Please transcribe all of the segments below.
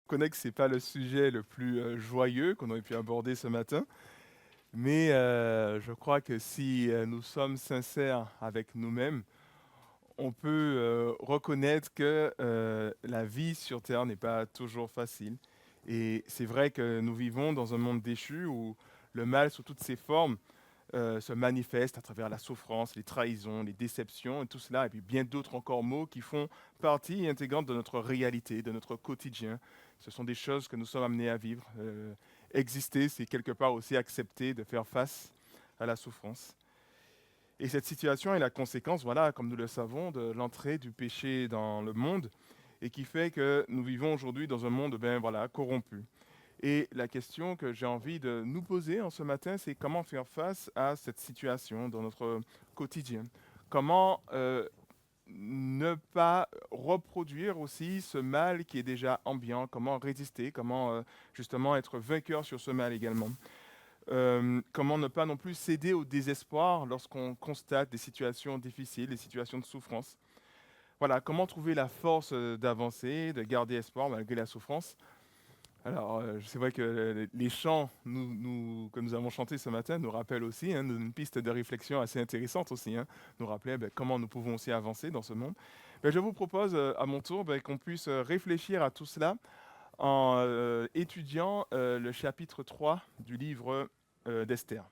Je connais que ce n'est pas le sujet le plus joyeux qu'on aurait pu aborder ce matin, mais je crois que si nous sommes sincères avec nous-mêmes, on peut reconnaître que la vie sur Terre n'est pas toujours facile. Et c'est vrai que nous vivons dans un monde déchu où le mal sous toutes ses formes se manifeste à travers la souffrance, les trahisons, les déceptions et tout cela, et puis bien d'autres encore mots qui font partie intégrante de notre réalité, de notre quotidien. Ce sont des choses que nous sommes amenés à vivre. Exister, c'est quelque part aussi accepter de faire face à la souffrance. Et cette situation est la conséquence, voilà, comme nous le savons, de l'entrée du péché dans le monde, et qui fait que nous vivons aujourd'hui dans un monde, ben voilà, corrompu. Et la question que j'ai envie de nous poser en ce matin, c'est comment faire face à cette situation dans notre quotidien. Comment ne pas reproduire aussi ce mal qui est déjà ambiant, comment résister, comment justement être vainqueur sur ce mal également. Comment ne pas non plus céder au désespoir lorsqu'on constate des situations difficiles, des situations de souffrance. Voilà, comment trouver la force d'avancer, de garder espoir malgré la souffrance. Alors, c'est vrai que les chants que nous avons chantés ce matin nous rappellent aussi une piste de réflexion assez intéressante aussi, nous rappeler comment nous pouvons aussi avancer dans ce monde. Je vous propose à mon tour qu'on puisse réfléchir à tout cela en étudiant le chapitre 3 du livre d'Esther.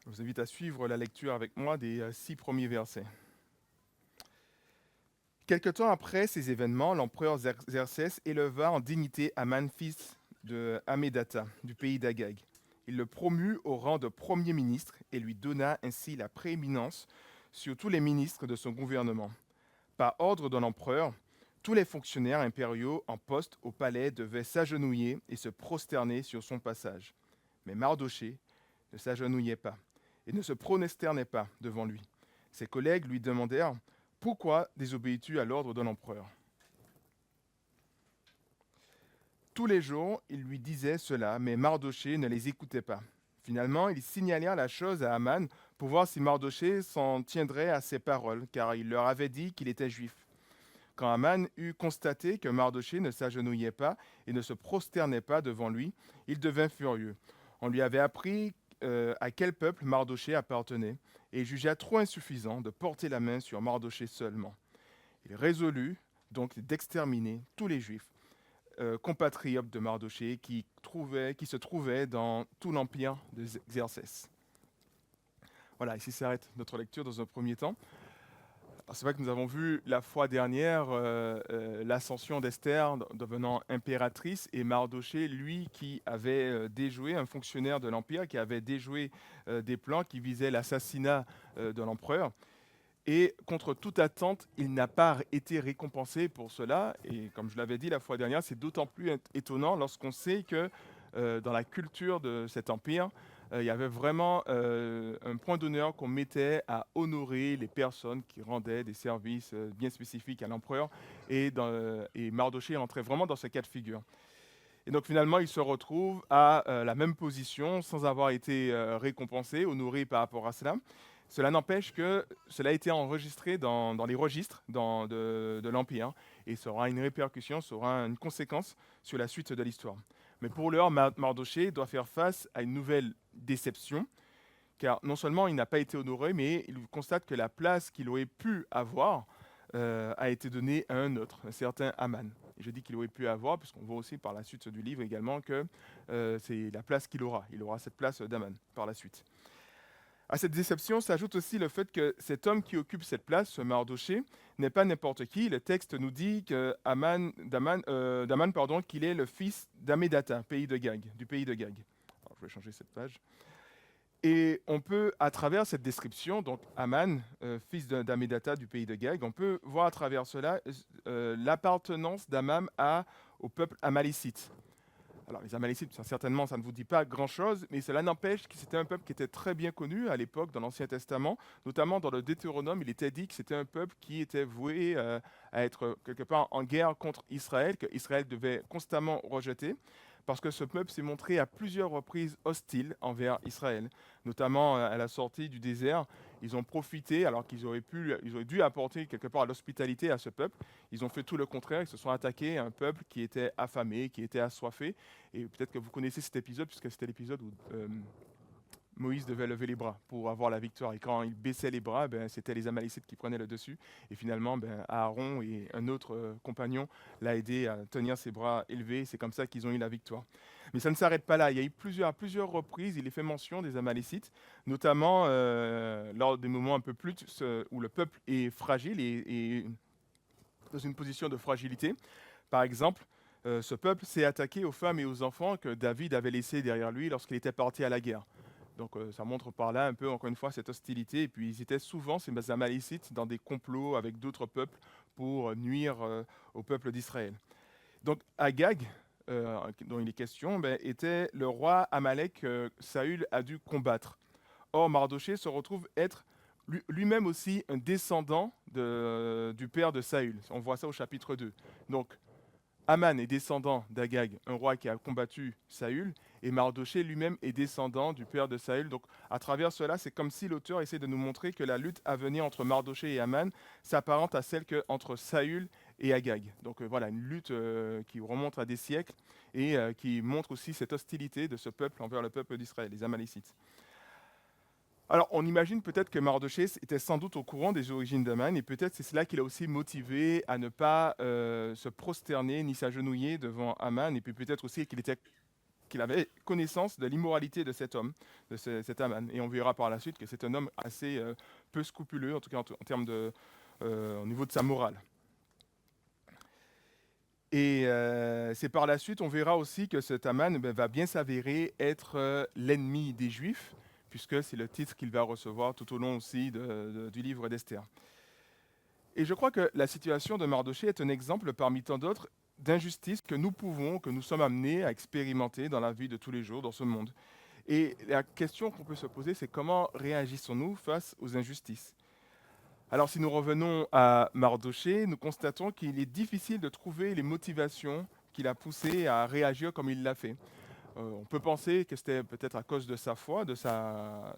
Je vous invite à suivre la lecture avec moi des 6 premiers versets. Quelque temps après ces événements, l'empereur Xerxès éleva en dignité Aman, fils de Hammédatha, du pays d'Agag. Il le promut au rang de premier ministre et lui donna ainsi la prééminence sur tous les ministres de son gouvernement. Par ordre de l'empereur, tous les fonctionnaires impériaux en poste au palais devaient s'agenouiller et se prosterner sur son passage. Mais Mardochée ne s'agenouillait pas et ne se prosternait pas devant lui. Ses collègues lui demandèrent: pourquoi désobéis-tu à l'ordre de l'empereur? Tous les jours, ils lui disaient cela, mais Mardochée ne les écoutait pas. Finalement, ils signalèrent la chose à Aman pour voir si Mardochée s'en tiendrait à ses paroles, car il leur avait dit qu'il était juif. Quand Aman eut constaté que Mardochée ne s'agenouillait pas et ne se prosternait pas devant lui, il devint furieux. On lui avait appris à quel peuple Mardochée appartenait, et il jugea trop insuffisant de porter la main sur Mardochée seulement. Il résolut donc d'exterminer tous les Juifs, compatriotes de Mardochée, qui se trouvaient dans tout l'empire de Xerxès. Voilà, ici s'arrête notre lecture dans un premier temps. Alors, c'est vrai que nous avons vu la fois dernière l'ascension d'Esther devenant impératrice et Mardochée, lui, qui avait déjoué, un fonctionnaire de l'Empire, qui avait déjoué des plans qui visaient l'assassinat de l'empereur. Et contre toute attente, il n'a pas été récompensé pour cela. Et comme je l'avais dit la fois dernière, c'est d'autant plus étonnant lorsqu'on sait que dans la culture de cet empire, il y avait vraiment un point d'honneur qu'on mettait à honorer les personnes qui rendaient des services bien spécifiques à l'empereur. Et Mardochée entrait vraiment dans ce cas de figure. Et donc finalement, il se retrouve à la même position sans avoir été récompensé, honoré par rapport à cela. Cela n'empêche que cela a été enregistré dans les registres de l'Empire et ça aura une répercussion, ça aura une conséquence sur la suite de l'histoire. Mais pour l'heure, Mardochée doit faire face à une nouvelle déception, car non seulement il n'a pas été honoré, mais il constate que la place qu'il aurait pu avoir a été donnée à un autre, un certain Aman. Et je dis qu'il aurait pu avoir, puisqu'on voit aussi par la suite du livre également que c'est la place qu'il aura. Il aura cette place d'Aman par la suite. À cette déception s'ajoute aussi le fait que cet homme qui occupe cette place, ce Mardochée, n'est pas n'importe qui. Le texte nous dit d'Aman, pardon, qu'il est le fils d'Hammédatha, du pays de Gag. Alors, je vais changer cette page. Et on peut, à travers cette description, donc Aman, fils d'Hammédatha du pays de Gag, on peut voir à travers cela l'appartenance d'Aman au peuple amalécite. Alors les Amalécites, certainement, ça ne vous dit pas grand-chose, mais cela n'empêche que c'était un peuple qui était très bien connu à l'époque dans l'Ancien Testament, notamment dans le Deutéronome, il était dit que c'était un peuple qui était voué à être quelque part en guerre contre Israël, que Israël devait constamment rejeter, parce que ce peuple s'est montré à plusieurs reprises hostile envers Israël, notamment à la sortie du désert. Ils ont profité, alors ils auraient dû apporter quelque part l'hospitalité à ce peuple. Ils ont fait tout le contraire, ils se sont attaqués à un peuple qui était affamé, qui était assoiffé. Et peut-être que vous connaissez cet épisode, puisque c'était l'épisode où Moïse devait lever les bras pour avoir la victoire. Et quand il baissait les bras, ben, c'était les Amalécites qui prenaient le dessus. Et finalement, ben, Aaron et un autre compagnon l'a aidé à tenir ses bras élevés. C'est comme ça qu'ils ont eu la victoire. Mais ça ne s'arrête pas là. Il y a eu à plusieurs reprises, il est fait mention des Amalécites, notamment lors des moments un peu plus où le peuple est fragile et dans une position de fragilité. Par exemple, ce peuple s'est attaqué aux femmes et aux enfants que David avait laissés derrière lui lorsqu'il était parti à la guerre. Donc ça montre par là un peu, encore une fois, cette hostilité. Et puis ils étaient souvent, ces Amalécites, dans des complots avec d'autres peuples pour nuire au peuple d'Israël. Donc Agag, dont il est question, ben, était le roi Amalek que Saül a dû combattre. Or, Mardochée se retrouve être lui-même aussi un descendant du père de Saül. On voit ça au chapitre 2. Donc Aman est descendant d'Agag, un roi qui a combattu Saül, et Mardochée lui-même est descendant du père de Saül. Donc, à travers cela, c'est comme si l'auteur essaie de nous montrer que la lutte à venir entre Mardochée et Aman s'apparente à celle entre Saül et Agag. Donc, voilà, une lutte qui remonte à des siècles et qui montre aussi cette hostilité de ce peuple envers le peuple d'Israël, les Amalécites. Alors, on imagine peut-être que Mardochée était sans doute au courant des origines d'Aman, et peut-être c'est cela qui l'a aussi motivé à ne pas se prosterner ni s'agenouiller devant Aman, et puis peut-être aussi qu'il avait connaissance de l'immoralité de cet homme, cet Aman. Et on verra par la suite que c'est un homme assez peu scrupuleux, en tout cas en termes au niveau de sa morale. Et c'est par la suite, on verra aussi que cet Aman va bien s'avérer être l'ennemi des Juifs, puisque c'est le titre qu'il va recevoir tout au long aussi du livre d'Esther. Et je crois que la situation de Mardochée est un exemple parmi tant d'autres d'injustices que nous sommes amenés à expérimenter dans la vie de tous les jours dans ce monde. Et la question qu'on peut se poser, c'est comment réagissons-nous face aux injustices? Alors si nous revenons à Mardochée, nous constatons qu'il est difficile de trouver les motivations qui l'a poussé à réagir comme il l'a fait. On peut penser que c'était peut-être à cause de sa foi, de sa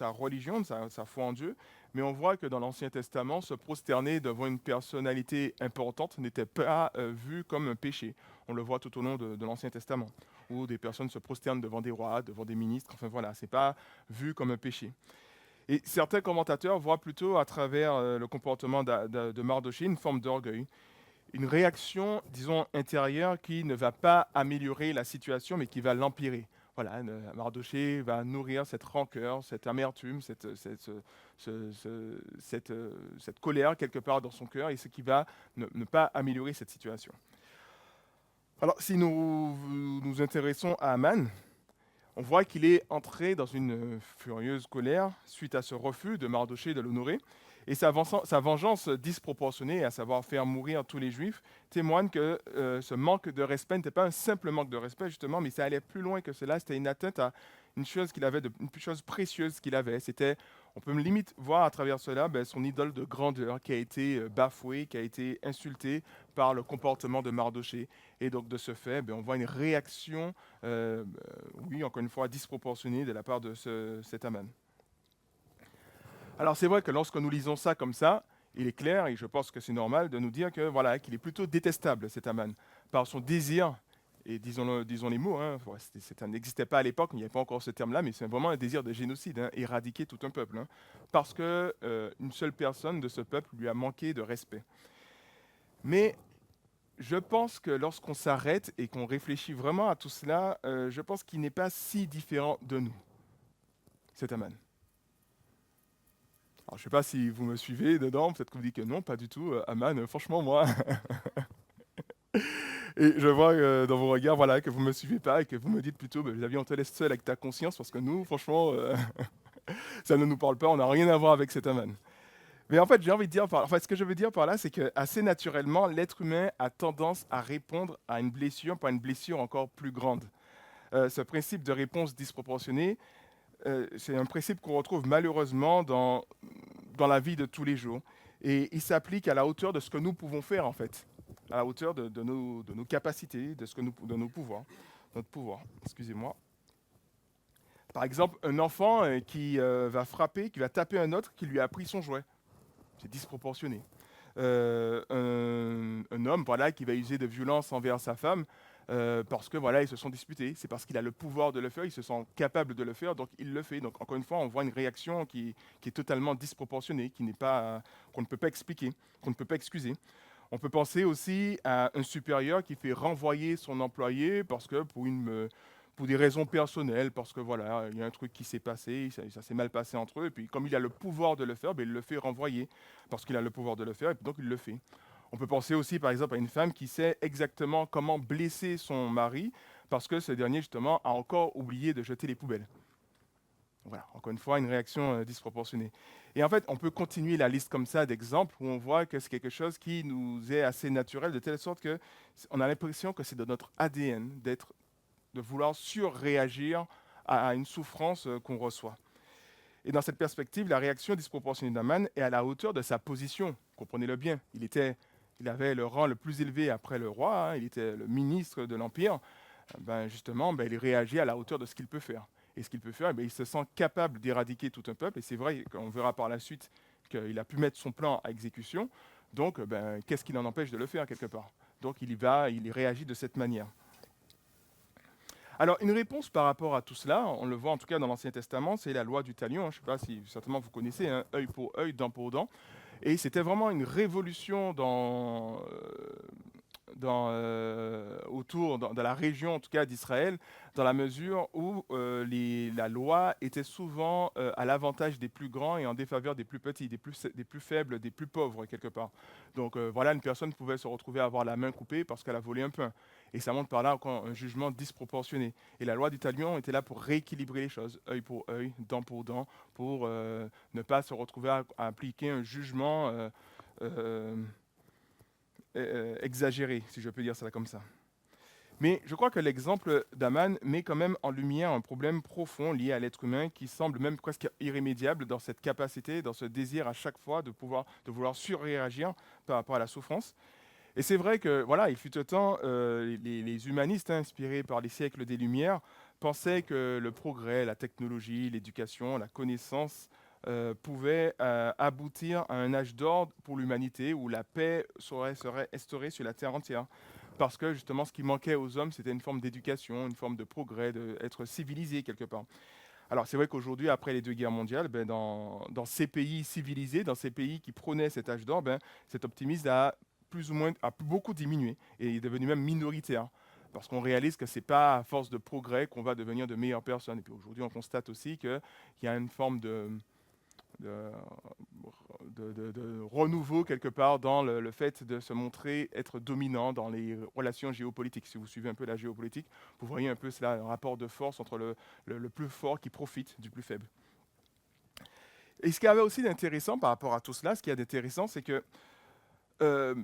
religion, de sa foi en Dieu, mais on voit que dans l'Ancien Testament, se prosterner devant une personnalité importante n'était pas vu comme un péché. On le voit tout au long de l'Ancien Testament, où des personnes se prosternent devant des rois, devant des ministres, enfin voilà, c'est pas vu comme un péché. Et certains commentateurs voient plutôt à travers le comportement de Mardochée une forme d'orgueil, une réaction, disons, intérieure qui ne va pas améliorer la situation, mais qui va l'empirer. Voilà, Mardochée va nourrir cette rancœur, cette amertume, cette colère quelque part dans son cœur, et ce qui va ne pas améliorer cette situation. Alors, si nous nous intéressons à Aman, on voit qu'il est entré dans une furieuse colère suite à ce refus de Mardochée de l'honorer. Et sa vengeance disproportionnée, à savoir faire mourir tous les Juifs, témoigne que ce manque de respect n'était pas un simple manque de respect, justement, mais ça allait plus loin que cela. C'était une atteinte à une chose qu'il avait, une chose précieuse qu'il avait. On peut limite voir à travers cela son idole de grandeur qui a été bafouée, qui a été insultée par le comportement de Mardochée. Et donc, de ce fait, on voit une réaction, oui, encore une fois, disproportionnée de la part de cet Aman. Alors c'est vrai que lorsque nous lisons ça comme ça, il est clair, et je pense que c'est normal, de nous dire que voilà, qu'il est plutôt détestable, cet Aman, par son désir, et disons les mots, hein, ça n'existait pas à l'époque, il n'y avait pas encore ce terme-là, mais c'est vraiment un désir de génocide, hein, éradiquer tout un peuple, hein, parce qu'une seule personne de ce peuple lui a manqué de respect. Mais je pense que lorsqu'on s'arrête et qu'on réfléchit vraiment à tout cela, je pense qu'il n'est pas si différent de nous, cet Aman. Alors, je ne sais pas si vous me suivez dedans, peut-être que vous dites que non, pas du tout. Aman, franchement, moi. Et je vois dans vos regards voilà, que vous ne me suivez pas et que vous me dites plutôt, Xavier, on te laisse seul avec ta conscience parce que nous, franchement, ça ne nous parle pas, on n'a rien à voir avec cet Aman. Mais en fait, j'ai envie de dire, ce que je veux dire par là, c'est que assez naturellement, l'être humain a tendance à répondre à une blessure par une blessure encore plus grande. Ce principe de réponse disproportionnée, c'est un principe qu'on retrouve malheureusement dans la vie de tous les jours. Et il s'applique à la hauteur de ce que nous pouvons faire, en fait, à la hauteur de nos capacités, de nos pouvoirs. notre pouvoir. Excusez-moi. Par exemple, un enfant qui va frapper, qui va taper un autre qui lui a pris son jouet. C'est disproportionné. Un homme voilà, qui va user de violence envers sa femme parce que voilà, ils se sont disputés. C'est parce qu'il a le pouvoir de le faire, il se sent capable de le faire, donc il le fait. Donc encore une fois, on voit une réaction qui est totalement disproportionnée, qui n'est pas, qu'on ne peut pas expliquer, qu'on ne peut pas excuser. On peut penser aussi à un supérieur qui fait renvoyer son employé parce que pour des raisons personnelles, parce que voilà, il y a un truc qui s'est passé, ça s'est mal passé entre eux, et puis comme il a le pouvoir de le faire, ben, il le fait renvoyer parce qu'il a le pouvoir de le faire, et puis donc il le fait. On peut penser aussi par exemple à une femme qui sait exactement comment blesser son mari parce que ce dernier justement a encore oublié de jeter les poubelles. Voilà, encore une fois, une réaction disproportionnée. Et en fait, on peut continuer la liste comme ça d'exemples où on voit que c'est quelque chose qui nous est assez naturel, de telle sorte que on a l'impression que c'est de notre ADN de vouloir surréagir à une souffrance qu'on reçoit. Et dans cette perspective, la réaction disproportionnée d'Aman est à la hauteur de sa position. Comprenez-le bien. Il avait le rang le plus élevé après le roi, hein, il était le ministre de l'Empire. Justement, il réagit à la hauteur de ce qu'il peut faire. Et ce qu'il peut faire, il se sent capable d'éradiquer tout un peuple. Et c'est vrai qu'on verra par la suite qu'il a pu mettre son plan à exécution. Donc, qu'est-ce qui l'en empêche de le faire quelque part? Donc, il réagit de cette manière. Alors, une réponse par rapport à tout cela, on le voit en tout cas dans l'Ancien Testament, c'est la loi du talion. Je ne sais pas si certainement vous connaissez, hein, œil pour œil, dent pour dent. Et c'était vraiment une révolution dans la région en tout cas d'Israël, dans la mesure où la loi était souvent à l'avantage des plus grands et en défaveur des plus petits, des plus faibles, des plus pauvres quelque part. Donc voilà, une personne pouvait se retrouver à avoir la main coupée parce qu'elle a volé un pain. Et ça montre par là encore un jugement disproportionné. Et la loi du talion était là pour rééquilibrer les choses, œil pour œil, dent pour ne pas se retrouver à appliquer un jugement euh, exagéré, si je peux dire ça comme ça. Mais je crois que l'exemple d'Aman met quand même en lumière un problème profond lié à l'être humain qui semble même presque irrémédiable dans cette capacité, dans ce désir à chaque fois de vouloir surréagir par rapport à la souffrance. Et c'est vrai que voilà, il fut un temps, les humanistes inspirés par les siècles des Lumières pensaient que le progrès, la technologie, l'éducation, la connaissance pouvaient aboutir à un âge d'or pour l'humanité où la paix serait instaurée sur la terre entière. Parce que justement, ce qui manquait aux hommes, c'était une forme d'éducation, une forme de progrès, d'être civilisé quelque part. Alors c'est vrai qu'aujourd'hui, après les deux guerres mondiales, dans ces pays civilisés, dans ces pays qui prônaient cet âge d'or, cet optimisme a beaucoup diminué et est devenu même minoritaire. Parce qu'on réalise que ce n'est pas à force de progrès qu'on va devenir de meilleures personnes. Et puis aujourd'hui, on constate aussi qu'il y a une forme de, de renouveau quelque part dans le fait de se montrer être dominant dans les relations géopolitiques. Si vous suivez un peu la géopolitique, vous voyez un peu cela, un rapport de force entre le plus fort qui profite du plus faible. Et ce qui avait aussi d'intéressant par rapport à tout cela, ce qui est d'intéressant, c'est que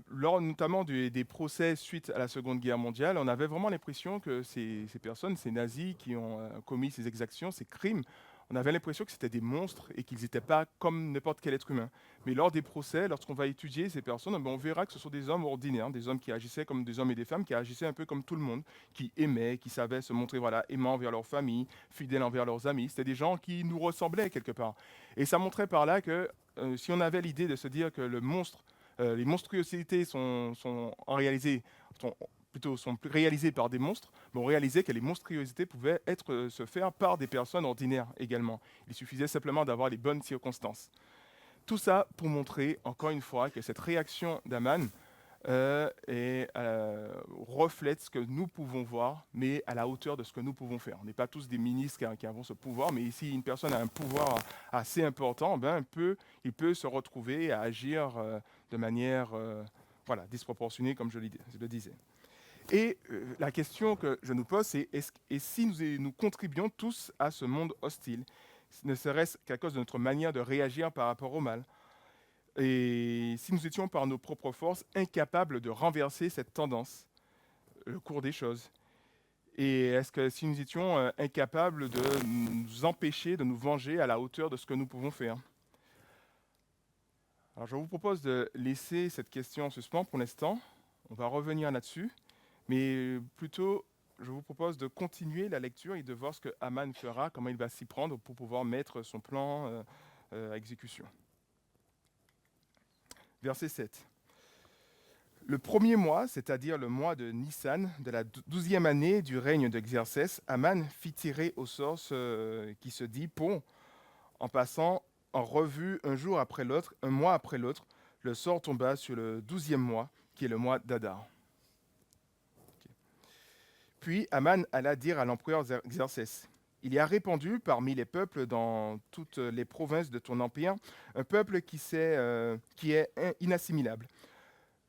lors notamment des procès suite à la Seconde Guerre mondiale, on avait vraiment l'impression que ces personnes, ces nazis qui ont commis ces exactions, ces crimes, on avait l'impression que c'était des monstres et qu'ils n'étaient pas comme n'importe quel être humain. Mais lors des procès, lorsqu'on va étudier ces personnes, on verra que ce sont des hommes ordinaires, des hommes qui agissaient comme des hommes et des femmes, qui agissaient un peu comme tout le monde, qui aimaient, qui savaient se montrer voilà, aimants envers leur famille, fidèles envers leurs amis. C'était des gens qui nous ressemblaient quelque part. Et ça montrait par là que si on avait l'idée de se dire que les monstruosités sont réalisées par des monstres, mais on réalisait que les monstruosités pouvaient se faire par des personnes ordinaires également. Il suffisait simplement d'avoir les bonnes circonstances. Tout ça pour montrer, encore une fois, que cette réaction d'Aman reflète ce que nous pouvons voir, mais à la hauteur de ce que nous pouvons faire. On n'est pas tous des ministres qui avons ce pouvoir, mais ici, une personne a un pouvoir assez important, il peut se retrouver à agir de manière disproportionnée, comme je le disais. Et la question que je nous pose, c'est et si nous contribuons tous à ce monde hostile, ne serait-ce qu'à cause de notre manière de réagir par rapport au mal? Et si nous étions par nos propres forces incapables de renverser cette tendance, le cours des choses? Et est-ce que si nous étions incapables de nous empêcher, de nous venger à la hauteur de ce que nous pouvons faire? Alors je vous propose de laisser cette question en suspens pour l'instant. On va revenir là-dessus, mais plutôt je vous propose de continuer la lecture et de voir ce que Haman fera, comment il va s'y prendre pour pouvoir mettre son plan à exécution. Verset 7. Le premier mois, c'est-à-dire le mois de Nissan, de la 12e année du règne d'Exercès, Haman fit tirer au sort ce qui se dit pont, en passant en revue un jour après l'autre, un mois après l'autre. Le sort tomba sur le 12e mois, qui est le mois d'Adar. Okay. Puis Haman alla dire à l'empereur Xerxès, il y a répandu parmi les peuples dans toutes les provinces de ton empire un peuple qui est inassimilable.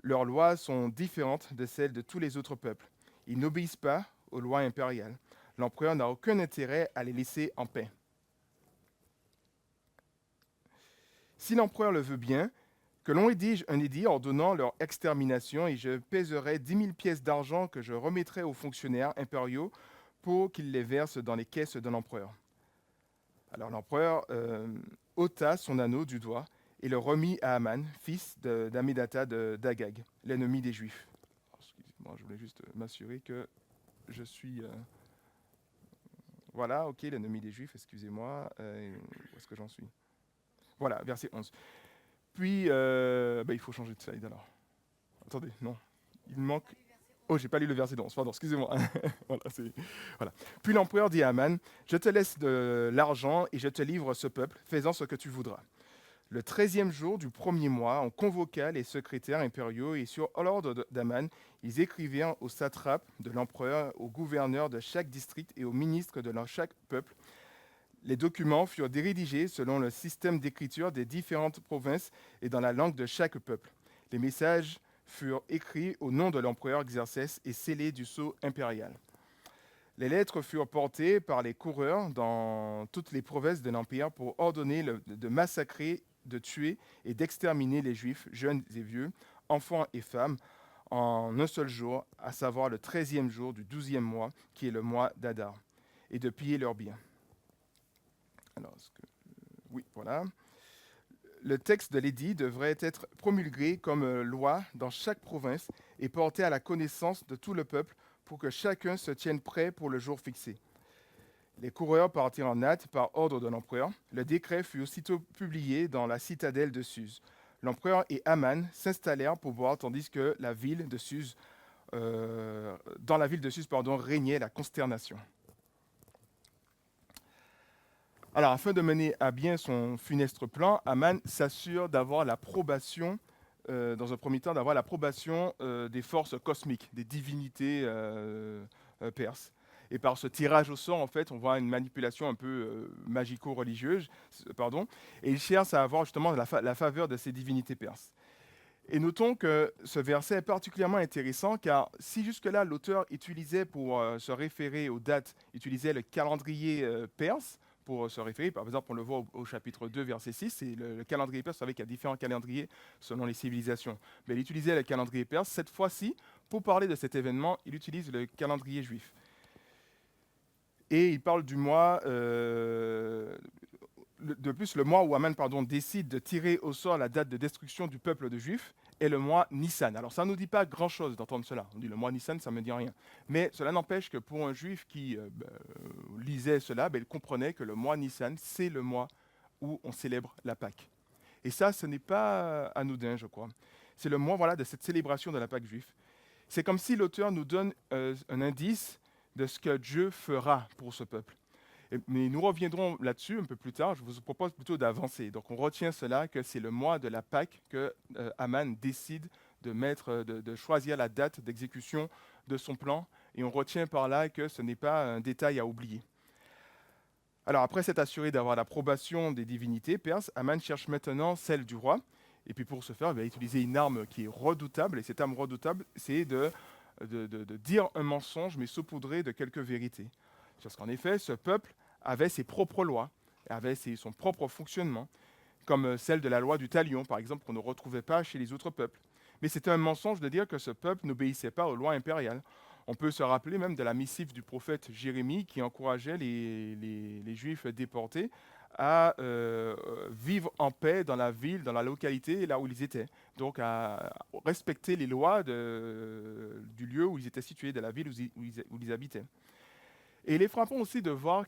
Leurs lois sont différentes de celles de tous les autres peuples. Ils n'obéissent pas aux lois impériales. L'empereur n'a aucun intérêt à les laisser en paix. Si l'empereur le veut bien, que l'on rédige un édit ordonnant leur extermination et je pèserai 10 000 pièces d'argent que je remettrai aux fonctionnaires impériaux pour qu'ils les versent dans les caisses de l'empereur. Alors l'empereur ôta son anneau du doigt et le remit à Haman, fils d'Ammédatha d'Agag, l'ennemi des Juifs. Alors, excusez-moi, je voulais juste m'assurer que je suis... Voilà, ok, l'ennemi des Juifs, excusez-moi. Où est-ce que j'en suis? Voilà, verset 11. Puis, il faut changer de slide alors. Attendez, non. Il manque... Oh, j'ai pas lu le verset 11, pardon, excusez-moi. Voilà. Puis l'empereur dit à Haman, je te laisse de l'argent et je te livre ce peuple, fais-en ce que tu voudras. Le 13e jour du premier mois, on convoqua les secrétaires impériaux et sur l'ordre d'Haman, ils écrivirent aux satrapes de l'empereur, aux gouverneurs de chaque district et aux ministres de chaque peuple. Les documents furent rédigés selon le système d'écriture des différentes provinces et dans la langue de chaque peuple. Les messages furent écrits au nom de l'empereur Xerxès et scellés du sceau impérial. Les lettres furent portées par les coureurs dans toutes les provinces de l'Empire pour ordonner de massacrer, de tuer et d'exterminer les Juifs, jeunes et vieux, enfants et femmes, en un seul jour, à savoir le 13e jour du 12e mois, qui est le mois d'Adar, et de piller leurs biens. Alors, oui, voilà. Le texte de l'édit devrait être promulgué comme loi dans chaque province et porté à la connaissance de tout le peuple pour que chacun se tienne prêt pour le jour fixé. Les coureurs partirent en hâte par ordre de l'empereur. Le décret fut aussitôt publié dans la citadelle de Suse. L'empereur et Haman s'installèrent pour boire tandis que dans la ville de Suse, régnait la consternation. Alors, afin de mener à bien son funeste plan, Haman s'assure d'avoir l'approbation, dans un premier temps, des forces cosmiques, des divinités perses. Et par ce tirage au sort, en fait, on voit une manipulation un peu magico-religieuse, et il cherche à avoir justement la faveur de ces divinités perses. Et notons que ce verset est particulièrement intéressant, car si jusque-là, l'auteur utilisait, pour se référer aux dates, utilisait le calendrier perse, pour se référer. Par exemple, on le voit au chapitre 2, verset 6, c'est le calendrier perse. Vous savez qu'il y a différents calendriers selon les civilisations. Mais il utilisait le calendrier perse. Cette fois-ci, pour parler de cet événement, il utilise le calendrier juif. Et il parle du mois... de plus, le mois où Haman décide de tirer au sort la date de destruction du peuple de Juifs est le mois Nissan. Alors ça ne nous dit pas grand-chose d'entendre cela. On dit le mois Nissan, ça ne me dit rien. Mais cela n'empêche que pour un Juif qui lisait cela, il comprenait que le mois Nissan, c'est le mois où on célèbre la Pâque. Et ça, ce n'est pas anodin, je crois. C'est le mois de cette célébration de la Pâque juive. C'est comme si l'auteur nous donne un indice de ce que Dieu fera pour ce peuple. Mais nous reviendrons là-dessus un peu plus tard. Je vous propose plutôt d'avancer. Donc on retient cela, que c'est le mois de la Pâque que Haman décide de choisir la date d'exécution de son plan. Et on retient par là que ce n'est pas un détail à oublier. Alors après s'être assuré d'avoir l'approbation des divinités perses, Haman cherche maintenant celle du roi. Et puis pour ce faire, il va utiliser une arme qui est redoutable. Et cette arme redoutable, c'est de dire un mensonge, mais saupoudré de quelques vérités. Parce qu'en effet, ce peuple avait ses propres lois, avait son propre fonctionnement, comme celle de la loi du talion, par exemple, qu'on ne retrouvait pas chez les autres peuples. Mais c'était un mensonge de dire que ce peuple n'obéissait pas aux lois impériales. On peut se rappeler même de la missive du prophète Jérémie qui encourageait les Juifs déportés à vivre en paix dans la ville, dans la localité, là où ils étaient. donc à respecter les lois du lieu où ils étaient situés, de la ville où ils habitaient. Et il est frappant aussi de voir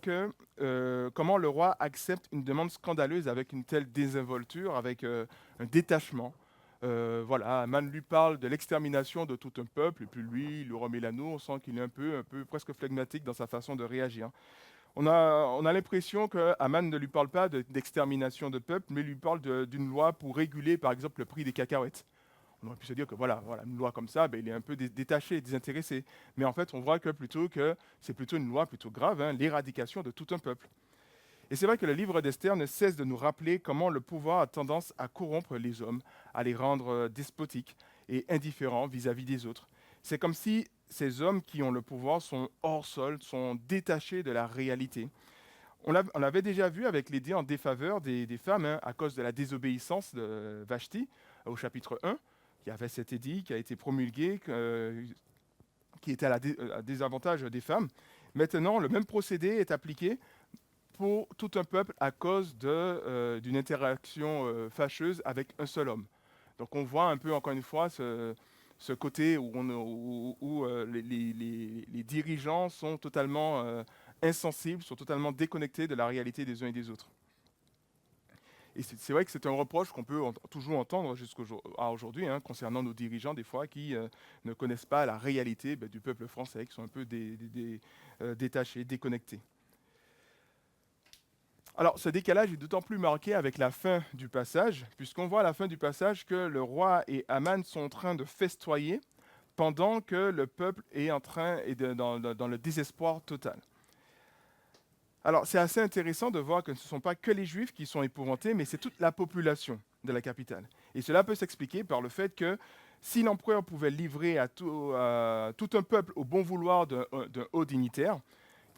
comment le roi accepte une demande scandaleuse avec une telle désinvolture, avec un détachement. Voilà, Aman lui parle de l'extermination de tout un peuple, et puis lui, il lui remet l'anneau, on sent qu'il est un peu presque flegmatique dans sa façon de réagir. On a l'impression que Aman ne lui parle pas d'extermination de peuple, mais lui parle d'une loi pour réguler, par exemple, le prix des cacahuètes. On aurait pu se dire que voilà, une loi comme ça, ben, il est un peu détaché, désintéressé. Mais en fait, on voit que c'est plutôt une loi plutôt grave, hein, l'éradication de tout un peuple. Et c'est vrai que le livre d'Esther ne cesse de nous rappeler comment le pouvoir a tendance à corrompre les hommes, à les rendre despotiques et indifférents vis-à-vis des autres. C'est comme si ces hommes qui ont le pouvoir sont hors sol, sont détachés de la réalité. On l'avait déjà vu avec l'idée en défaveur des femmes, hein, à cause de la désobéissance de Vashti, au chapitre 1. Il y avait cet édit qui a été promulgué, qui était à désavantage des femmes. Maintenant, le même procédé est appliqué pour tout un peuple à cause d'une interaction fâcheuse avec un seul homme. Donc on voit un peu, encore une fois, ce côté où les dirigeants sont totalement insensibles, sont totalement déconnectés de la réalité des uns et des autres. Et c'est vrai que c'est un reproche qu'on peut toujours entendre jusqu'à aujourd'hui, hein, concernant nos dirigeants, des fois, qui ne connaissent pas la réalité du peuple français, qui sont un peu détachés, déconnectés. Alors, ce décalage est d'autant plus marqué avec la fin du passage, puisqu'on voit à la fin du passage que le roi et Aman sont en train de festoyer, pendant que le peuple est dans le désespoir total. Alors, c'est assez intéressant de voir que ce ne sont pas que les Juifs qui sont épouvantés, mais c'est toute la population de la capitale. Et cela peut s'expliquer par le fait que si l'empereur pouvait livrer à tout un peuple au bon vouloir d'un haut dignitaire,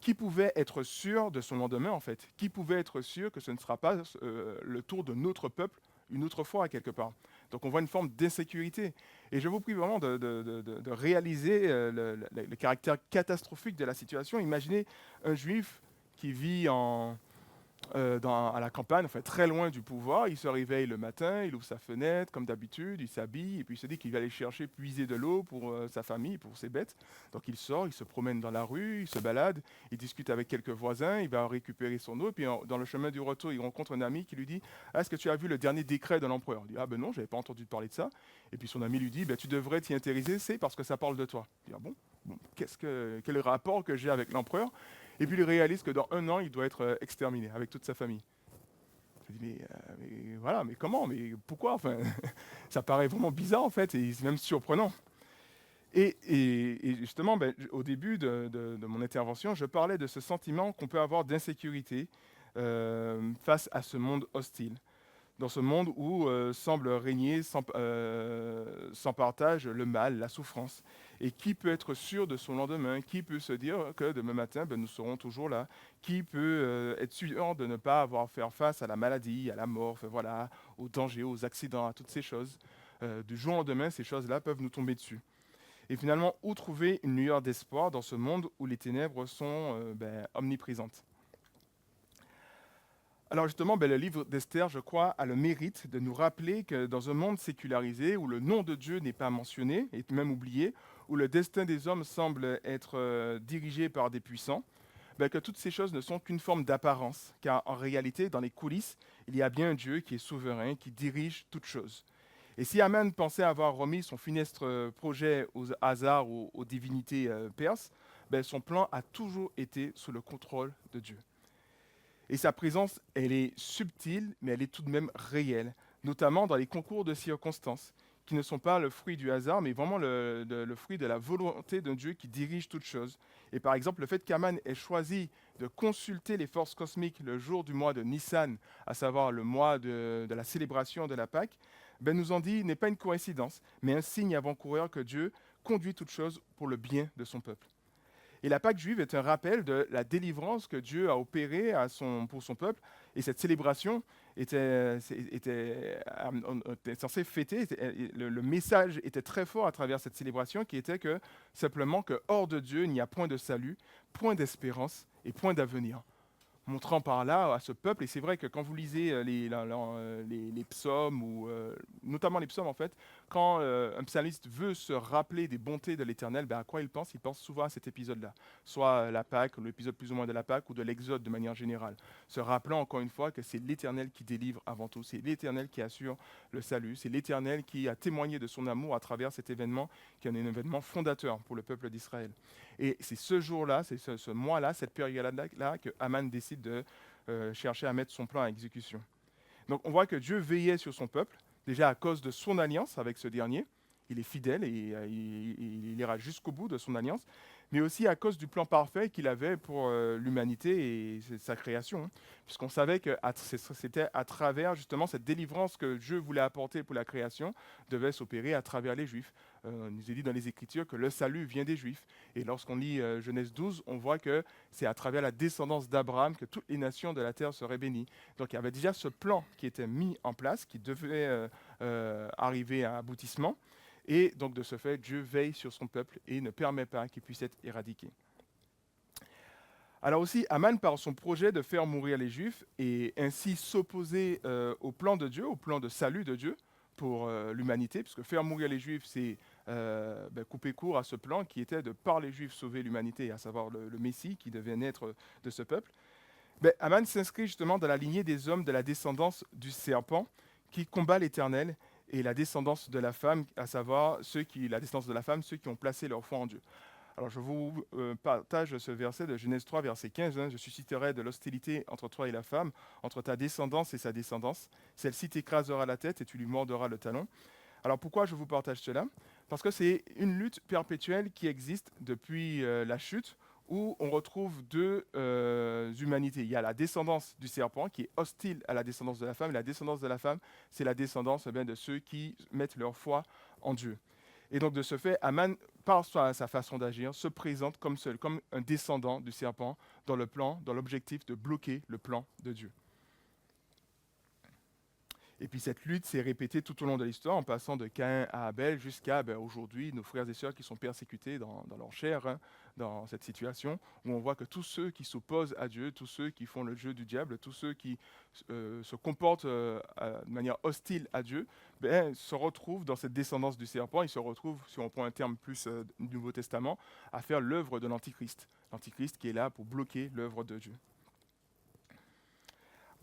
qui pouvait être sûr de son lendemain, en fait? Qui pouvait être sûr que ce ne sera pas le tour de notre peuple une autre fois, quelque part? Donc on voit une forme d'insécurité. Et je vous prie vraiment de réaliser le caractère catastrophique de la situation. Imaginez un juif qui vit à la campagne, enfin très loin du pouvoir. Il se réveille le matin, il ouvre sa fenêtre comme d'habitude, il s'habille et puis il se dit qu'il va aller chercher, puiser de l'eau pour sa famille, pour ses bêtes. Donc il sort, il se promène dans la rue, il se balade, il discute avec quelques voisins, il va récupérer son eau et puis dans le chemin du retour, il rencontre un ami qui lui dit: ah, est-ce que tu as vu le dernier décret de l'empereur? Il dit: ah ben non, j'avais pas entendu parler de ça. Et puis son ami lui dit: ben, tu devrais t'y intéresser, c'est parce que ça parle de toi. Il dit: ah bon, quel est le rapport que j'ai avec l'empereur? Et puis il réalise que dans 1 an, il doit être exterminé avec toute sa famille. Je me dis: mais voilà, mais comment? Mais pourquoi? Enfin, ça paraît vraiment bizarre en fait, et c'est même surprenant. Et justement, au début de mon intervention, je parlais de ce sentiment qu'on peut avoir d'insécurité face à ce monde hostile. Dans ce monde où semble régner sans partage le mal, la souffrance. Et qui peut être sûr de son lendemain? Qui peut se dire que demain matin, nous serons toujours là? Qui peut être sûr de ne pas avoir à faire face à la maladie, à la mort, enfin, voilà, aux dangers, aux accidents, à toutes ces choses? Du jour au lendemain, ces choses-là peuvent nous tomber dessus. Et finalement, où trouver une lueur d'espoir dans ce monde où les ténèbres sont omniprésentes? Alors justement, le livre d'Esther, je crois, a le mérite de nous rappeler que dans un monde sécularisé, où le nom de Dieu n'est pas mentionné, et même oublié, où le destin des hommes semble être dirigé par des puissants, que toutes ces choses ne sont qu'une forme d'apparence, car en réalité, dans les coulisses, il y a bien un Dieu qui est souverain, qui dirige toutes choses. Et si Aman pensait avoir remis son funeste projet aux hasards ou aux divinités perses, son plan a toujours été sous le contrôle de Dieu. Et sa présence, elle est subtile, mais elle est tout de même réelle, notamment dans les concours de circonstances, qui ne sont pas le fruit du hasard, mais vraiment le fruit de la volonté d'un Dieu qui dirige toutes choses. Et par exemple, le fait qu'Aman ait choisi de consulter les forces cosmiques le jour du mois de Nissan, à savoir le mois de la célébration de la Pâque, nous en dit n'est pas une coïncidence, mais un signe avant-coureur que Dieu conduit toutes choses pour le bien de son peuple. Et la Pâque juive est un rappel de la délivrance que Dieu a opérée pour son peuple. Et cette célébration était censée fêter. Le message était très fort à travers cette célébration, qui était que simplement que hors de Dieu, il n'y a point de salut, point d'espérance et point d'avenir. montrant par là à ce peuple, et c'est vrai que quand vous lisez les psaumes, ou notamment les psaumes en fait, quand un psalmiste veut se rappeler des bontés de l'Éternel, ben, à quoi il pense? Il pense souvent à cet épisode-là, soit la Pâque, l'épisode plus ou moins de la Pâque, ou de l'Exode de manière générale, se rappelant encore une fois que c'est l'Éternel qui délivre avant tout, c'est l'Éternel qui assure le salut, c'est l'Éternel qui a témoigné de son amour à travers cet événement, qui est un événement fondateur pour le peuple d'Israël. Et c'est ce jour-là, c'est ce mois-là, cette période-là, que Aman décide de chercher à mettre son plan à exécution. Donc on voit que Dieu veillait sur son peuple, déjà à cause de son alliance avec ce dernier. Il est fidèle et il ira jusqu'au bout de son alliance, mais aussi à cause du plan parfait qu'il avait pour l'humanité et sa création. Puisqu'on savait que c'était à travers justement cette délivrance que Dieu voulait apporter pour la création, devait s'opérer à travers les Juifs. Il nous est dit dans les Écritures que le salut vient des Juifs. Et lorsqu'on lit Genèse 12, on voit que c'est à travers la descendance d'Abraham que toutes les nations de la terre seraient bénies. Donc il y avait déjà ce plan qui était mis en place, qui devait arriver à aboutissement. Et donc de ce fait, Dieu veille sur son peuple et ne permet pas qu'il puisse être éradiqué. Alors aussi, Aman, par son projet de faire mourir les Juifs et ainsi s'opposer au plan de Dieu, au plan de salut de Dieu pour l'humanité, puisque faire mourir les Juifs, c'est couper court à ce plan qui était de, par les Juifs, sauver l'humanité, à savoir le Messie qui devait naître de ce peuple. Aman s'inscrit justement dans la lignée des hommes de la descendance du serpent qui combat l'Éternel et la descendance de la femme, à savoir la descendance de la femme, ceux qui ont placé leur foi en Dieu. Alors je vous partage ce verset de Genèse 3, verset 15. Je susciterai de l'hostilité entre toi et la femme, entre ta descendance et sa descendance. Celle-ci t'écrasera la tête et tu lui mordras le talon. Alors pourquoi je vous partage cela? Parce que c'est une lutte perpétuelle qui existe depuis la chute, où on retrouve deux humanités. Il y a la descendance du serpent qui est hostile à la descendance de la femme, et la descendance de la femme, c'est la descendance de ceux qui mettent leur foi en Dieu. Et donc de ce fait, Aman, par sa façon d'agir, se présente comme un descendant du serpent dans l'objectif de bloquer le plan de Dieu. Et puis cette lutte s'est répétée tout au long de l'histoire, en passant de Caïn à Abel jusqu'à aujourd'hui nos frères et sœurs qui sont persécutés dans leur chair, dans cette situation, où on voit que tous ceux qui s'opposent à Dieu, tous ceux qui font le jeu du diable, tous ceux qui se comportent de manière hostile à Dieu, se retrouvent dans cette descendance du serpent. Ils se retrouvent, si on prend un terme plus du Nouveau Testament, à faire l'œuvre de l'Antichrist. L'Antichrist qui est là pour bloquer l'œuvre de Dieu.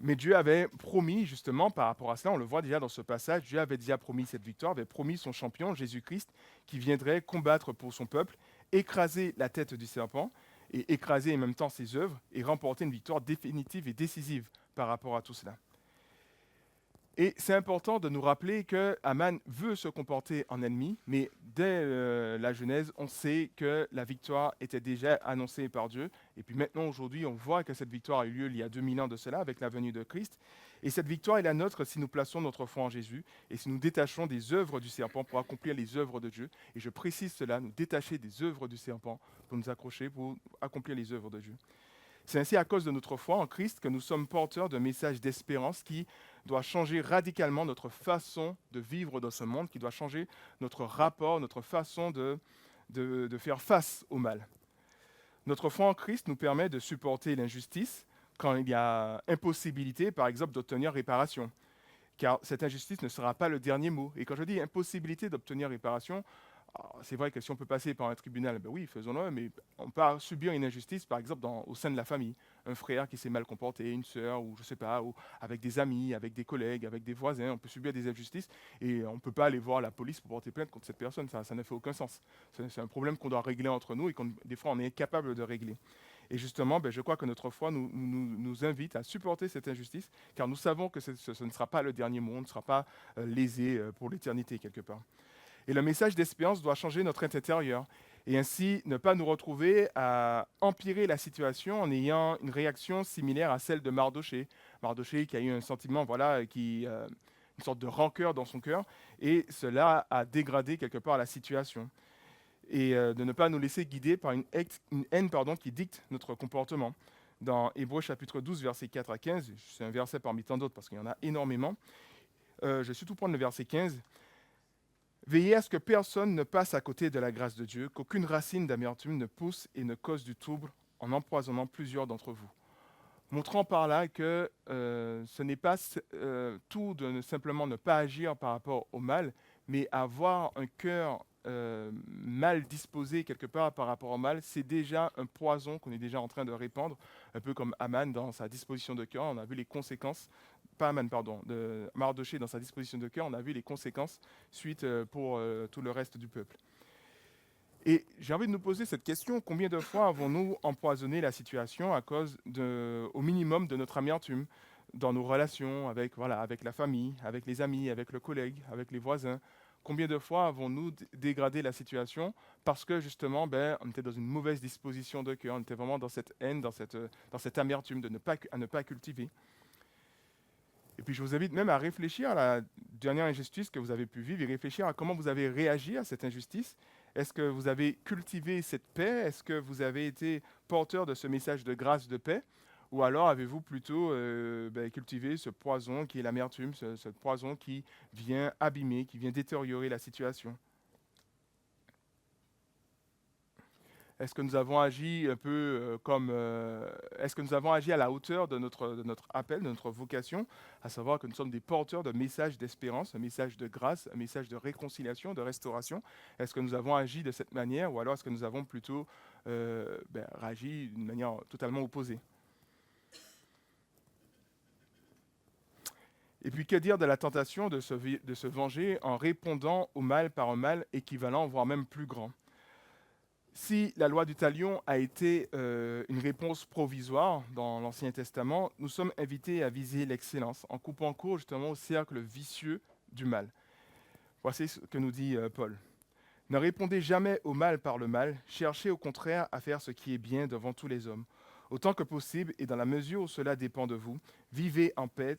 Mais Dieu avait promis, justement, par rapport à cela, on le voit déjà dans ce passage, Dieu avait déjà promis cette victoire, avait promis son champion, Jésus-Christ, qui viendrait combattre pour son peuple, écraser la tête du serpent, et écraser en même temps ses œuvres, et remporter une victoire définitive et décisive par rapport à tout cela. Et c'est important de nous rappeler que Aman veut se comporter en ennemi, mais dès la Genèse, on sait que la victoire était déjà annoncée par Dieu. Et puis maintenant, aujourd'hui, on voit que cette victoire a eu lieu il y a 2000 ans de cela, avec la venue de Christ. Et cette victoire est la nôtre si nous plaçons notre foi en Jésus et si nous détachons des œuvres du serpent pour accomplir les œuvres de Dieu. Et je précise cela, nous détacher des œuvres du serpent pour nous accrocher, pour accomplir les œuvres de Dieu. C'est ainsi à cause de notre foi en Christ que nous sommes porteurs d'un message d'espérance qui doit changer radicalement notre façon de vivre dans ce monde, qui doit changer notre rapport, notre façon de faire face au mal. Notre foi en Christ nous permet de supporter l'injustice quand il y a impossibilité, par exemple, d'obtenir réparation. Car cette injustice ne sera pas le dernier mot. Et quand je dis impossibilité d'obtenir réparation, c'est vrai que si on peut passer par un tribunal, oui, faisons-le, mais on peut subir une injustice, par exemple, au sein de la famille. Un frère qui s'est mal comporté, une sœur, ou je ne sais pas, ou avec des amis, avec des collègues, avec des voisins, on peut subir des injustices et on ne peut pas aller voir la police pour porter plainte contre cette personne. Ça ne fait aucun sens. C'est un problème qu'on doit régler entre nous et des fois on est incapable de régler. Et justement, je crois que notre foi nous invite à supporter cette injustice, car nous savons que ce ne sera pas le dernier mot, on ne sera pas lésé pour l'éternité quelque part. Et le message d'espérance doit changer notre intérieur et ainsi ne pas nous retrouver à empirer la situation en ayant une réaction similaire à celle de Mardoché. Mardoché qui a eu un sentiment, une sorte de rancœur dans son cœur, et cela a dégradé quelque part la situation. Et de ne pas nous laisser guider par une haine qui dicte notre comportement. Dans Hébreux chapitre 12, versets 4 à 15, c'est un verset parmi tant d'autres parce qu'il y en a énormément, je vais surtout prendre le verset 15. Veillez à ce que personne ne passe à côté de la grâce de Dieu, qu'aucune racine d'amertume ne pousse et ne cause du trouble en empoisonnant plusieurs d'entre vous. montrant par là que ce n'est pas tout de simplement ne pas agir par rapport au mal, mais avoir un cœur mal disposé quelque part par rapport au mal, c'est déjà un poison qu'on est déjà en train de répandre, un peu comme Aman dans sa disposition de cœur, on a vu les conséquences, pas Aman, pardon, de Mardoché dans sa disposition de cœur, on a vu les conséquences suite pour tout le reste du peuple. Et j'ai envie de nous poser cette question, combien de fois avons-nous empoisonné la situation à cause au minimum de notre amertume dans nos relations avec, voilà, avec la famille, avec les amis, avec le collègue, avec les voisins? Combien de fois avons-nous dégradé la situation parce que justement, ben, on était dans une mauvaise disposition de cœur, on était vraiment dans cette haine, dans cette amertume à ne pas cultiver. Et puis je vous invite même à réfléchir à la dernière injustice que vous avez pu vivre et réfléchir à comment vous avez réagi à cette injustice. Est-ce que vous avez cultivé cette paix? Est-ce que vous avez été porteur de ce message de grâce, de paix? Ou alors avez-vous plutôt cultivé ce poison qui est l'amertume, ce poison qui vient abîmer, qui vient détériorer la situation? Est-ce que nous avons agi un peu est-ce que nous avons agi à la hauteur de notre appel, de notre vocation, à savoir que nous sommes des porteurs de messages d'espérance, un message de grâce, un message de réconciliation, de restauration? Est-ce que nous avons agi de cette manière ou alors est-ce que nous avons plutôt réagi d'une manière totalement opposée? Et puis que dire de la tentation de se venger en répondant au mal par un mal équivalent, voire même plus grand? Si la loi du talion a été une réponse provisoire dans l'Ancien Testament, nous sommes invités à viser l'excellence en coupant court justement au cercle vicieux du mal. Voici ce que nous dit Paul. Ne répondez jamais au mal par le mal, cherchez au contraire à faire ce qui est bien devant tous les hommes. Autant que possible et dans la mesure où cela dépend de vous, vivez en paix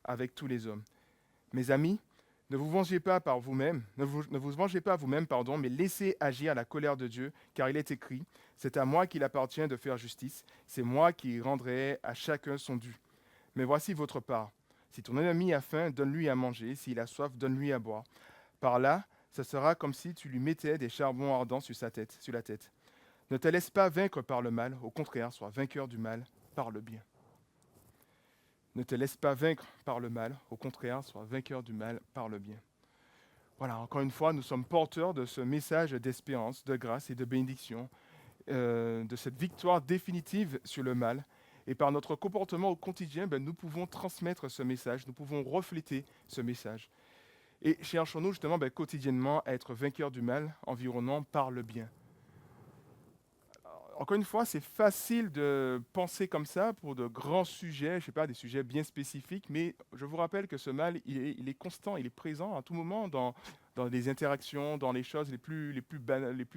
avec tous les hommes. Mes amis, ne vous vengez pas par vous-même, ne vous vengez pas vous-même, pardon, mais laissez agir la colère de Dieu, car il est écrit, c'est à moi qu'il appartient de faire justice, c'est moi qui rendrai à chacun son dû. Mais voici votre part. Si ton ennemi a faim, donne-lui à manger, s'il a soif, donne-lui à boire. Par là, ce sera comme si tu lui mettais des charbons ardents sur la tête. Ne te laisse pas vaincre par le mal, au contraire, sois vainqueur du mal par le bien. Ne te laisse pas vaincre par le mal, au contraire, sois vainqueur du mal par le bien. Voilà, encore une fois, nous sommes porteurs de ce message d'espérance, de grâce et de bénédiction, de cette victoire définitive sur le mal. Et par notre comportement au quotidien, ben, nous pouvons transmettre ce message, nous pouvons refléter ce message. Et cherchons-nous justement ben, quotidiennement à être vainqueurs du mal environnant par le bien. Encore une fois, c'est facile de penser comme ça pour de grands sujets, je ne sais pas, des sujets bien spécifiques, mais je vous rappelle que ce mal, il est constant, il est présent à tout moment dans les interactions, dans les choses les plus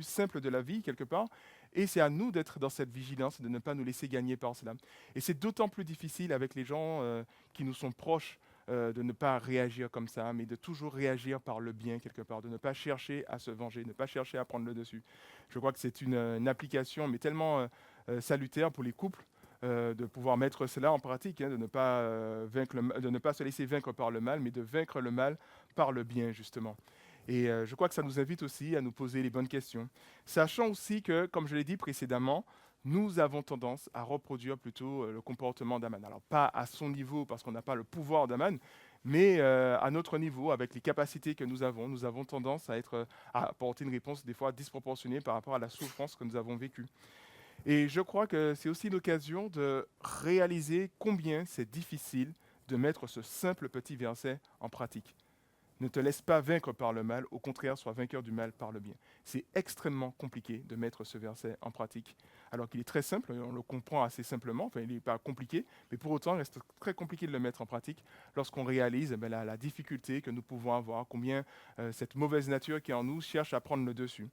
simples de la vie, quelque part. Et c'est à nous d'être dans cette vigilance, de ne pas nous laisser gagner par cela. Et c'est d'autant plus difficile avec les gens qui nous sont proches, de ne pas réagir comme ça, mais de toujours réagir par le bien quelque part, de ne pas chercher à se venger, ne pas chercher à prendre le dessus. Je crois que c'est une application, mais tellement salutaire pour les couples, de pouvoir mettre cela en pratique, hein, de ne pas de ne pas se laisser vaincre par le mal, mais de vaincre le mal par le bien justement. Et je crois que ça nous invite aussi à nous poser les bonnes questions, sachant aussi que, comme je l'ai dit précédemment, nous avons tendance à reproduire plutôt le comportement d'Aman. Alors pas à son niveau parce qu'on n'a pas le pouvoir d'Aman, mais à notre niveau, avec les capacités que nous avons tendance à apporter une réponse des fois disproportionnée par rapport à la souffrance que nous avons vécue. Et je crois que c'est aussi l'occasion de réaliser combien c'est difficile de mettre ce simple petit verset en pratique. Ne te laisse pas vaincre par le mal, au contraire, sois vainqueur du mal par le bien. C'est extrêmement compliqué de mettre ce verset en pratique, alors qu'il est très simple, on le comprend assez simplement, enfin il n'est pas compliqué, mais pour autant il reste très compliqué de le mettre en pratique lorsqu'on réalise la difficulté que nous pouvons avoir, combien cette mauvaise nature qui est en nous cherche à prendre le dessus.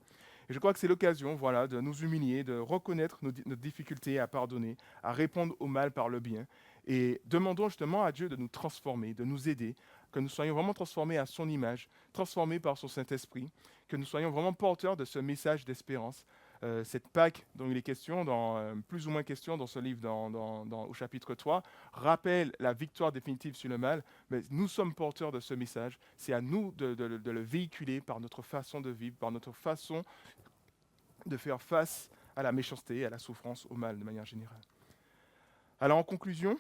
Et je crois que c'est l'occasion voilà, de nous humilier, de reconnaître notre difficulté à pardonner, à répondre au mal par le bien, et demandons justement à Dieu de nous transformer, de nous aider, que nous soyons vraiment transformés à son image, transformés par son Saint-Esprit, que nous soyons vraiment porteurs de ce message d'espérance. Cette Pâque dont il est question, plus ou moins question dans ce livre au chapitre 3, rappelle la victoire définitive sur le mal, mais nous sommes porteurs de ce message. C'est à nous de le véhiculer par notre façon de vivre, par notre façon de faire face à la méchanceté, à la souffrance, au mal de manière générale. Alors en conclusion,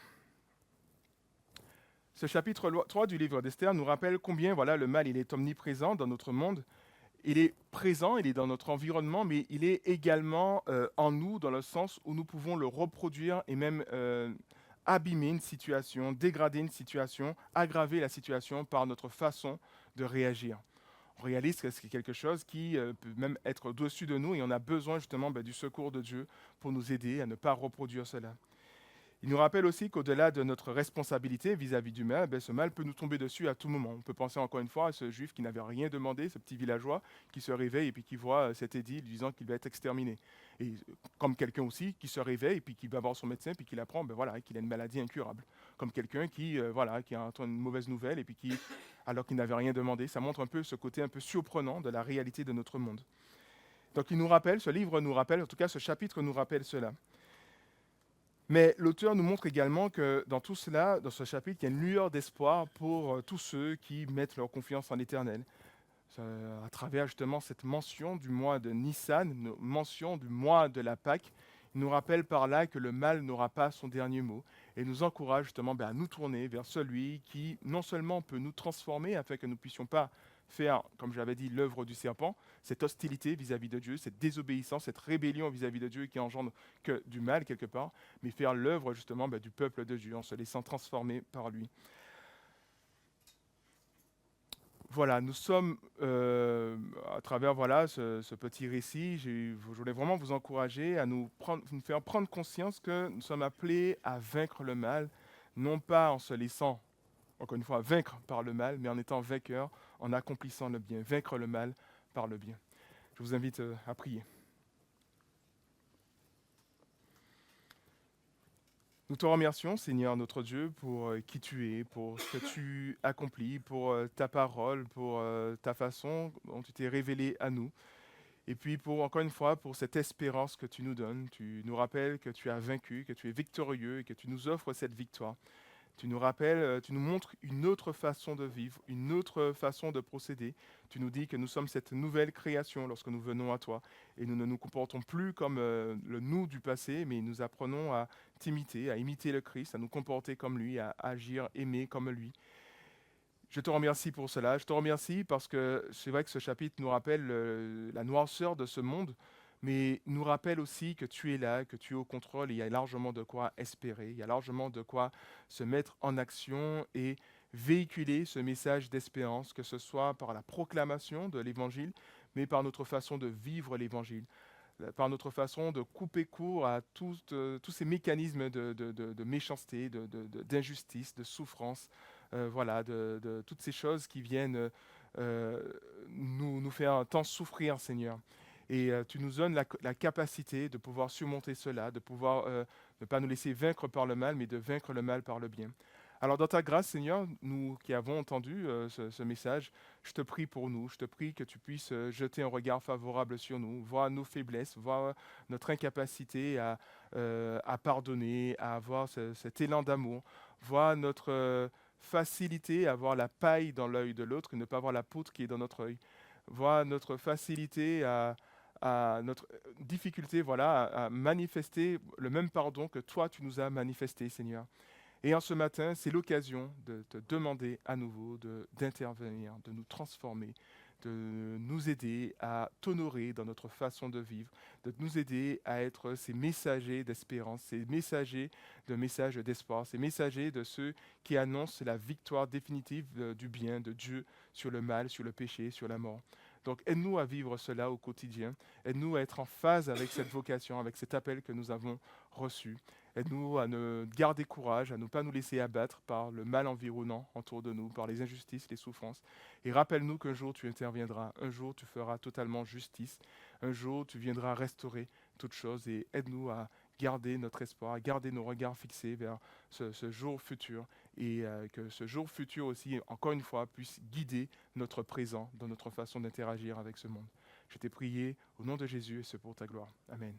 ce chapitre 3 du livre d'Esther nous rappelle combien voilà, le mal il est omniprésent dans notre monde. Il est présent, il est dans notre environnement, mais il est également en nous dans le sens où nous pouvons le reproduire et même abîmer une situation, dégrader une situation, aggraver la situation par notre façon de réagir. On réalise que c'est quelque chose qui peut même être au-dessus de nous et on a besoin justement du secours de Dieu pour nous aider à ne pas reproduire cela. Il nous rappelle aussi qu'au-delà de notre responsabilité vis-à-vis du mal, ce mal peut nous tomber dessus à tout moment. On peut penser encore une fois à ce juif qui n'avait rien demandé, ce petit villageois qui se réveille et puis qui voit cet édit lui disant qu'il va être exterminé. Et comme quelqu'un aussi qui se réveille et puis qui va voir son médecin et puis qui apprend qu'il a une maladie incurable. Comme quelqu'un qui entend une mauvaise nouvelle et puis qui, alors qu'il n'avait rien demandé, ça montre un peu ce côté un peu surprenant de la réalité de notre monde. Donc il nous rappelle, ce livre nous rappelle, en tout cas ce chapitre nous rappelle cela. Mais l'auteur nous montre également que dans tout cela, dans ce chapitre, il y a une lueur d'espoir pour tous ceux qui mettent leur confiance en l'Éternel. À travers justement cette mention du mois de Nissan, une mention du mois de la Pâque, il nous rappelle par là que le mal n'aura pas son dernier mot et nous encourage justement à nous tourner vers celui qui non seulement peut nous transformer afin que nous ne puissions pas faire, comme j'avais dit, l'œuvre du serpent, cette hostilité vis-à-vis de Dieu, cette désobéissance, cette rébellion vis-à-vis de Dieu qui engendre que du mal quelque part, mais faire l'œuvre justement du peuple de Dieu en se laissant transformer par lui. Voilà, nous sommes, à travers ce petit récit, je voulais vraiment vous encourager à nous faire prendre conscience que nous sommes appelés à vaincre le mal, non pas en se laissant, encore une fois, vaincre par le mal, mais en étant vainqueur, en accomplissant le bien, vaincre le mal par le bien. Je vous invite à prier. Nous te remercions, Seigneur notre Dieu, pour qui tu es, pour ce que tu accomplis, pour ta parole, pour ta façon dont tu t'es révélé à nous. Et puis, encore une fois, pour cette espérance que tu nous donnes. Tu nous rappelles que tu as vaincu, que tu es victorieux et que tu nous offres cette victoire. Tu nous rappelles, tu nous montres une autre façon de vivre, une autre façon de procéder. Tu nous dis que nous sommes cette nouvelle création lorsque nous venons à toi. Et nous ne nous comportons plus comme le nous du passé, mais nous apprenons à t'imiter, à imiter le Christ, à nous comporter comme lui, à agir, aimer comme lui. Je te remercie pour cela. Je te remercie parce que c'est vrai que ce chapitre nous rappelle la noirceur de ce monde, mais nous rappelle aussi que tu es là, que tu es au contrôle, et il y a largement de quoi espérer, il y a largement de quoi se mettre en action et véhiculer ce message d'espérance, que ce soit par la proclamation de l'Évangile, mais par notre façon de vivre l'Évangile, par notre façon de couper court à tous ces mécanismes de méchanceté, d'injustice, de souffrance, de toutes ces choses qui viennent nous faire tant souffrir, Seigneur. Et tu nous donnes la capacité de pouvoir surmonter cela, de pouvoir ne pas nous laisser vaincre par le mal, mais de vaincre le mal par le bien. Alors dans ta grâce, Seigneur, nous qui avons entendu ce message, je te prie pour nous, je te prie que tu puisses jeter un regard favorable sur nous, voir nos faiblesses, voir notre incapacité à pardonner, à avoir cet élan d'amour, voir notre facilité à voir la paille dans l'œil de l'autre et ne pas voir la poutre qui est dans notre œil, voir notre facilité à notre difficulté à manifester le même pardon que toi tu nous as manifesté, Seigneur. Et en ce matin, c'est l'occasion de te demander à nouveau d'intervenir, de nous transformer, de nous aider à t'honorer dans notre façon de vivre, de nous aider à être ces messagers d'espérance, ces messagers de messages d'espoir, ces messagers de ceux qui annoncent la victoire définitive du bien de Dieu sur le mal, sur le péché, sur la mort. Donc aide-nous à vivre cela au quotidien, aide-nous à être en phase avec cette vocation, avec cet appel que nous avons reçu. Aide-nous à ne garder courage, à ne pas nous laisser abattre par le mal environnant autour de nous, par les injustices, les souffrances. Et rappelle-nous qu'un jour tu interviendras, un jour tu feras totalement justice, un jour tu viendras restaurer toutes choses et aide-nous à garder notre espoir, à garder nos regards fixés vers ce jour futur et que ce jour futur aussi, encore une fois, puisse guider notre présent dans notre façon d'interagir avec ce monde. Je t'ai prié au nom de Jésus et c'est pour ta gloire. Amen.